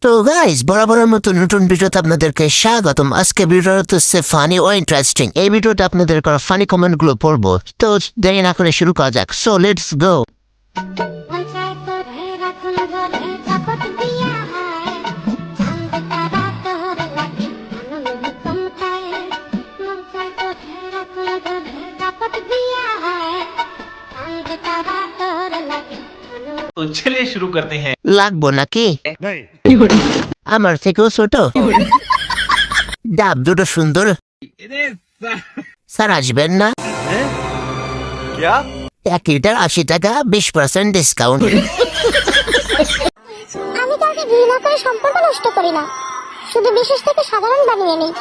তো গাইস বরাবরের মতো নতুন ভিডিওতে আপনাদেরকে স্বাগতম। আজকে ভিডিওটা হচ্ছে ফানি ও ইন্টারেস্টিং। এই ভিডিওতে আপনাদের করা ফানি কমেন্টগুলো পড়বো। তো দেরি না করে শুরু করা যাক। So let's go. तो चलिए शुरू करते हैं। লাগবো নাকি? আমার থেকেও ছোট ডাব দুটো সুন্দর। স্যার আসবেন না? क्या 1 লিটার 80 টাকা, 20% ডিসকাউন্ট। আমি কাউকে ঘৃণা করে সম্পর্ক নষ্ট করি না, শুধু বিশেষ থেকে সাধারণ বানিয়ে নিই।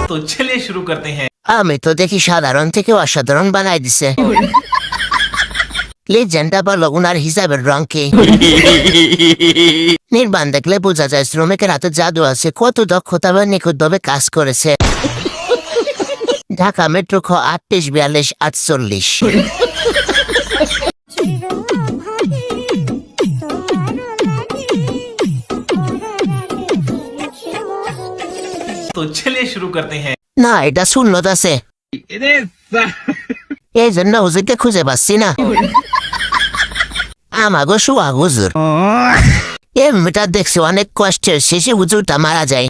तो चलिए शुरू करते हैं। আমি তো দেখি সাধারণ থেকে অসাধারণ বানাই দিছে। লেজেন্ড আবার উনার হিসাবের রং কি? নির্বাণ দেখলে বোঝা যায় শ্রমিকের হাতে জাদু আছে, কত দক্ষতা বা নিখুঁতভাবে কাজ করেছে। ঢাকা মেট্রো 384248। तो चलिए शुरू करते हैं। না, এটা শূন্যত আছে, এই জন্য হুজুরকে খুঁজে পাচ্ছি না। আমাগো শুয়া হুজুর। এমনিটা দেখছি অনেক কষ্টের শেষে হুজুরটা মারা যায়।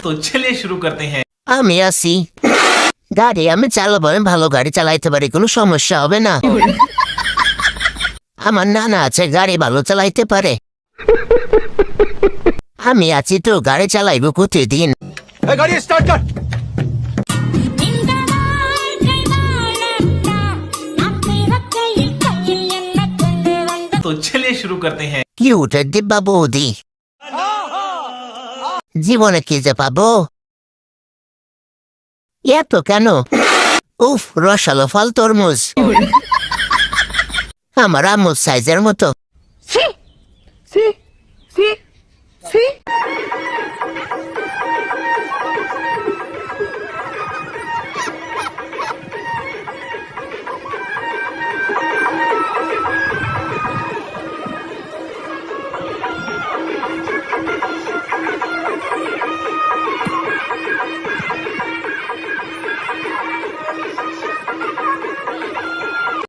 तो चलिए शुरू करते हैं। আমি আছি, গাড়ি আমি চালাবো, আমি ভালো গাড়ি চালাইতে পারি, কোনো সমস্যা হবে না। আমার নানা আছে, গাড়ি ভালো চালাইতে পারে। আমি আছি তো, গাড়ি চালাইবো প্রতিদিন। गाड़ी स्टार्ट कर तो चलिए शुरू करते हैं। কি উঠে দিব্যা বৌদি, জীবনে কি যে পাবো এত কেন? উফ, রসালো ফল তরমুজ, আমার আমুল সাইজের মতো।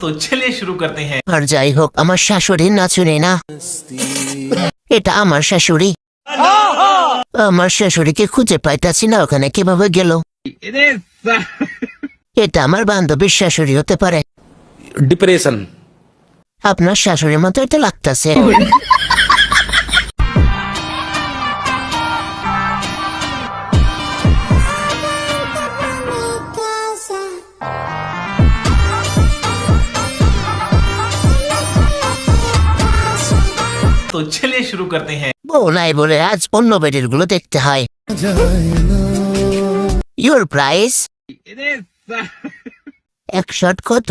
तो चलिए शुरू करते हैं। আর যাই হোক, আমার শাশুড়ি নাচুনি না, এটা আমার শাশুড়ি। আমার শাশুড়িকে খুঁজে পাইতাছি না, ওখানে কিভাবে গেল? এটা আমার বান্ধবীর শাশুড়ি হতে পারে। डिप्रेशन আপনার শাশুড়ির মতো এটা লাগতেছে। तो चलिए शुरू करते हैं। বউ নাই বলে আজ অন্য বেডির গুলো দেখতে হয়। ইউর প্রাইস 1 শট কত?